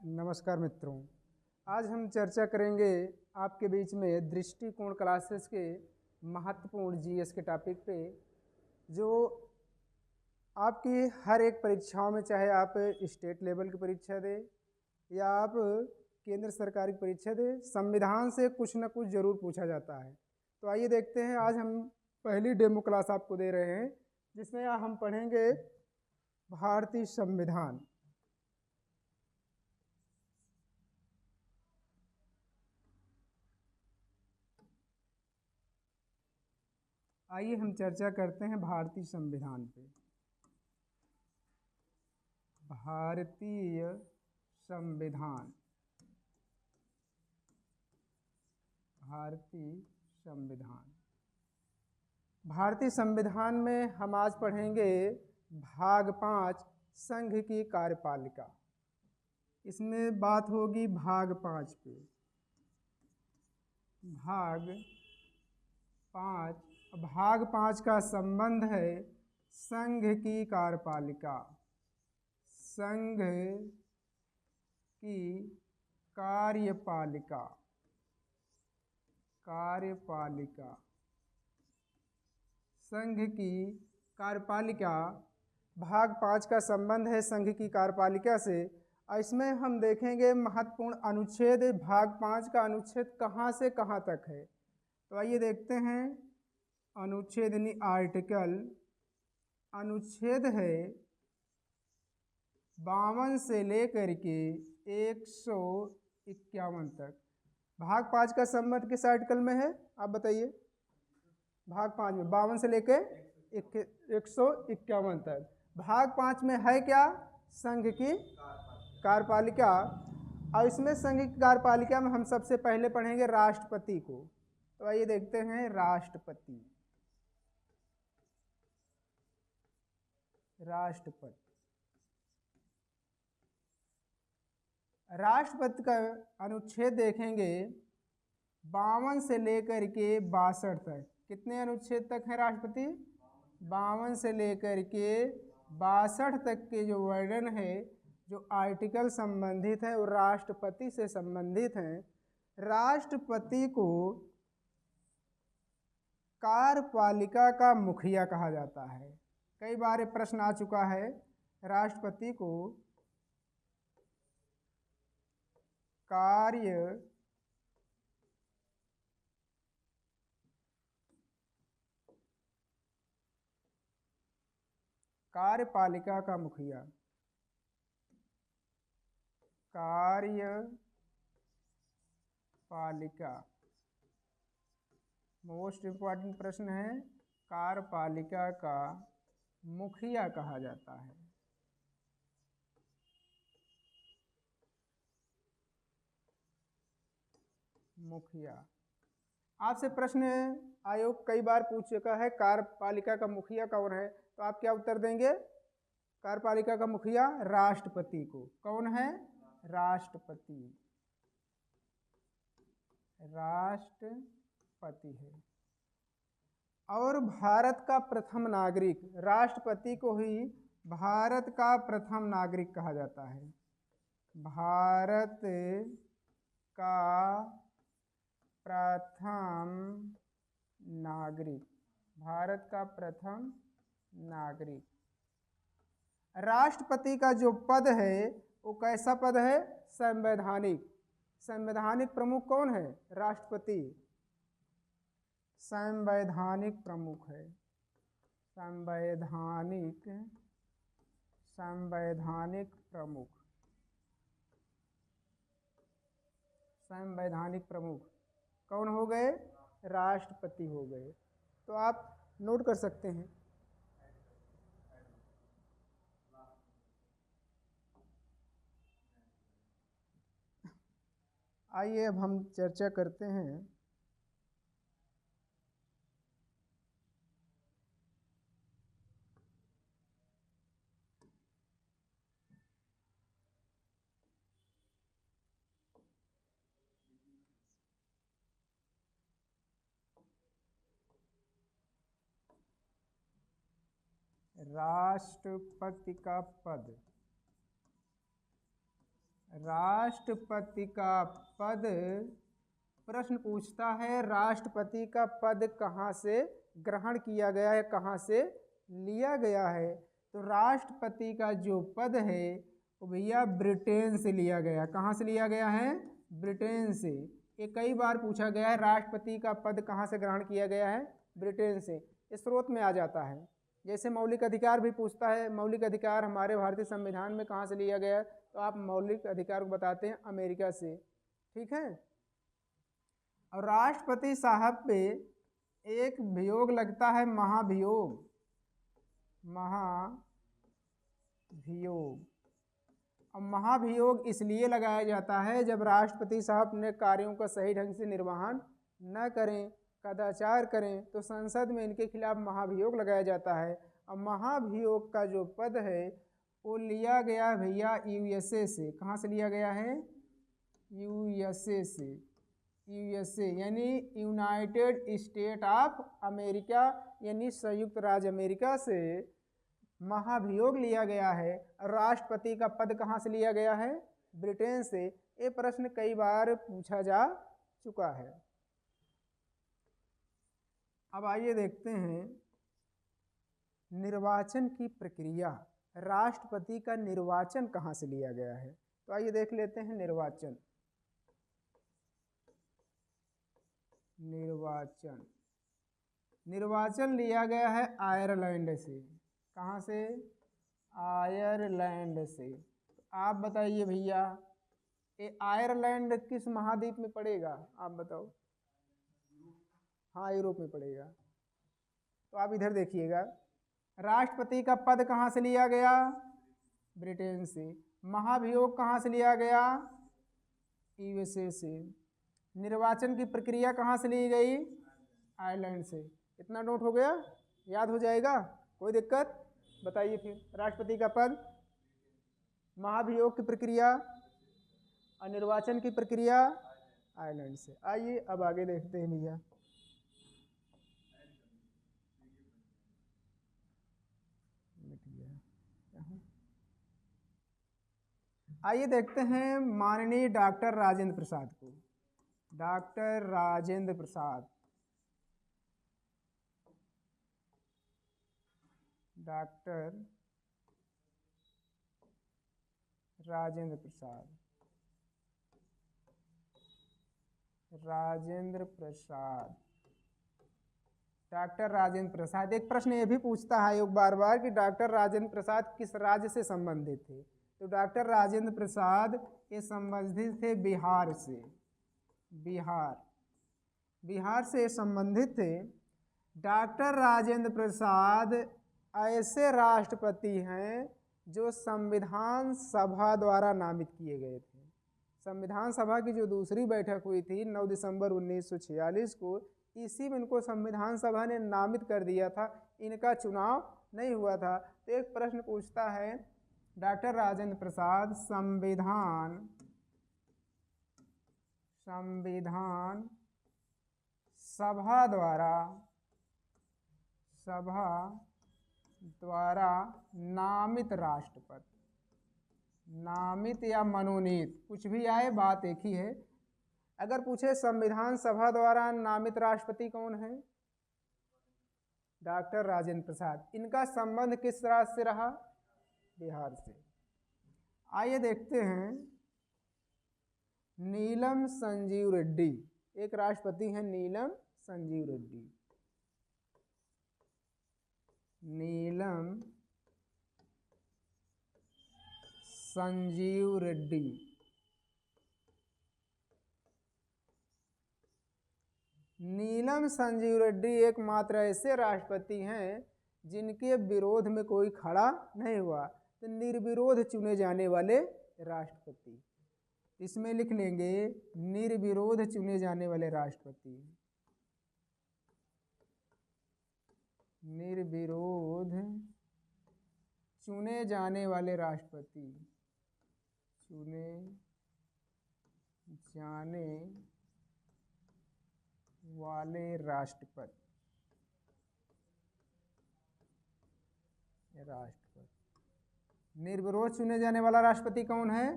नमस्कार मित्रों। आज हम चर्चा करेंगे आपके बीच में दृष्टिकोण क्लासेस के महत्वपूर्ण जीएस के टॉपिक पे, जो आपकी हर एक परीक्षाओं में, चाहे आप स्टेट लेवल की परीक्षा दें या आप केंद्र सरकार की परीक्षा दें, संविधान से कुछ न कुछ जरूर पूछा जाता है। तो आइए देखते हैं। आज हम पहली डेमो क्लास आपको दे रहे हैं, जिसमें हम पढ़ेंगे भारतीय संविधान। आइए हम चर्चा करते हैं भारतीय संविधान पे। भारतीय संविधान, भारतीय संविधान, भारतीय संविधान में हम आज पढ़ेंगे भाग 5 संघ की कार्यपालिका। इसमें बात होगी भाग 5 पे। भाग 5 का संबंध है संघ की कार्यपालिका। संघ की कार्यपालिका, संघ की कार्यपालिका। भाग 5 का संबंध है संघ की कार्यपालिका से। इसमें हम देखेंगे महत्वपूर्ण अनुच्छेद। भाग 5 का अनुच्छेद कहाँ से कहाँ तक है, तो आइए देखते हैं। अनुच्छेद यानी आर्टिकल, अनुच्छेद है 52 से लेकर के 151 तक। भाग 5 का संबंध किस आर्टिकल में है, आप बताइए। भाग 5 में 52 से लेकर 151 तक। भाग 5 में है क्या, संघ की कार्यपालिका। और इसमें संघ की कार्यपालिका में हम सबसे पहले पढ़ेंगे राष्ट्रपति को। तो आइए देखते हैं राष्ट्रपति। राष्ट्रपति का अनुच्छेद देखेंगे 52 से लेकर के 62 तक। कितने अनुच्छेद तक है राष्ट्रपति? 52 से लेकर के 62 तक के जो वर्णन है, जो आर्टिकल संबंधित है, वो राष्ट्रपति से संबंधित हैं। राष्ट्रपति को कार्यपालिका का मुखिया कहा जाता है। कई बार ये प्रश्न आ चुका है। राष्ट्रपति को कार्यपालिका का मुखिया, कार्यपालिका, मोस्ट इम्पॉर्टेंट प्रश्न है। कार्यपालिका का मुखिया कहा जाता है। मुखिया। आपसे प्रश्न आयोग कई बार पूछ चुका है, कार्यपालिका का मुखिया कौन है, तो आप क्या उत्तर देंगे? कार्यपालिका का मुखिया राष्ट्रपति को। कौन है? राष्ट्रपति। राष्ट्रपति है। और भारत का प्रथम नागरिक, राष्ट्रपति को ही भारत का प्रथम नागरिक कहा जाता है। भारत का प्रथम नागरिक, भारत का प्रथम नागरिक। राष्ट्रपति का जो पद है वो कैसा पद है? संवैधानिक। संवैधानिक प्रमुख कौन है? राष्ट्रपति। संवैधानिक प्रमुख है। संवैधानिक प्रमुख, संवैधानिक प्रमुख कौन हो गए? राष्ट्रपति हो गए। तो आप नोट कर सकते हैं। आइए अब हम चर्चा करते हैं राष्ट्रपति का पद। राष्ट्रपति का पद, प्रश्न पूछता है राष्ट्रपति का पद कहाँ से ग्रहण किया गया है, कहाँ से लिया गया है। तो राष्ट्रपति का जो पद है वो भैया ब्रिटेन से लिया गया। कहाँ से लिया गया है? ब्रिटेन से। ये कई बार पूछा गया है राष्ट्रपति का पद कहाँ से ग्रहण किया गया है? ब्रिटेन से। इस स्रोत में आ जाता है। जैसे मौलिक अधिकार भी पूछता है, मौलिक अधिकार हमारे भारतीय संविधान में कहाँ से लिया गया है, तो आप मौलिक अधिकार को बताते हैं अमेरिका से। ठीक है। और राष्ट्रपति साहब पे एक वियोग लगता है, महाभियोग। महाभियोग। और महाभियोग इसलिए लगाया जाता है जब राष्ट्रपति साहब अपने कार्यों का सही ढंग से निर्वहन न करें, कदाचार करें, तो संसद में इनके खिलाफ महाभियोग लगाया जाता है। और महाभियोग का जो पद है वो लिया गया भैया यूएसए से। कहाँ से लिया गया है? यूएसए से। यूएसए यानी यूनाइटेड स्टेट ऑफ अमेरिका, यानी संयुक्त राज्य अमेरिका से महाभियोग लिया गया है। राष्ट्रपति का पद कहाँ से लिया गया है? ब्रिटेन से। ये प्रश्न कई बार पूछा जा चुका है। अब आइए देखते हैं निर्वाचन की प्रक्रिया। राष्ट्रपति का निर्वाचन कहाँ से लिया गया है, तो आइए देख लेते हैं निर्वाचन। निर्वाचन लिया गया है आयरलैंड से। कहाँ से? आयरलैंड से। आप बताइए भैया ये आयरलैंड किस महाद्वीप में पड़ेगा, आप बताओ। हाँ, यूरोप में पड़ेगा। तो आप इधर देखिएगा, राष्ट्रपति का पद कहाँ से लिया गया? ब्रिटेन से। महाभियोग कहाँ से लिया गया? यूएसए से। निर्वाचन की प्रक्रिया कहाँ से ली गई? आयरलैंड से। इतना नोट हो गया, याद हो जाएगा, कोई दिक्कत? बताइए फिर। राष्ट्रपति का पद, महाभियोग की प्रक्रिया और निर्वाचन की प्रक्रिया आयरलैंड से। आइए अब आगे देखते हैं भैया। आइए देखते हैं माननीय डॉक्टर राजेंद्र प्रसाद को। Doctor Rajendra Prasad, doctor Rajendra Prasad, Rajendra Prasad, doctor Rajendra Prasad. एक प्रश्न ये भी पूछता है एक बार बार कि डॉक्टर राजेंद्र प्रसाद किस राज्य से संबंधित थे, तो डॉक्टर राजेंद्र प्रसाद ये संबंधित थे बिहार से। बिहार से संबंधित थे। डॉक्टर राजेंद्र प्रसाद ऐसे राष्ट्रपति हैं जो संविधान सभा द्वारा नामित किए गए थे। संविधान सभा की जो दूसरी बैठक हुई थी 9 दिसंबर 1946 को, इसी में इनको संविधान सभा ने नामित कर दिया था, इनका चुनाव नहीं हुआ था। तो एक प्रश्न पूछता है डॉक्टर राजेंद्र प्रसाद संविधान सभा द्वारा नामित राष्ट्रपति, नामित या मनोनीत कुछ भी आए, बात एक ही है। अगर पूछे संविधान सभा द्वारा नामित राष्ट्रपति कौन है? डॉक्टर राजेंद्र प्रसाद। इनका संबंध किस राज्य से रहा? बिहार से। आइए देखते हैं नीलम संजीव रेड्डी। एक राष्ट्रपति हैं नीलम संजीव रेड्डी। नीलम संजीव रेड्डी। नीलम संजीव रेड्डी एकमात्र ऐसे राष्ट्रपति हैं जिनके विरोध में कोई खड़ा नहीं हुआ, तो निर्विरोध चुने जाने वाले राष्ट्रपति। इसमें लिख लेंगे निर्विरोध चुने जाने वाले राष्ट्रपति। निर्विरोध चुने जाने वाले राष्ट्रपति, चुने जाने वाले राष्ट्रपति। निर्विरोध चुने जाने वाला राष्ट्रपति कौन है?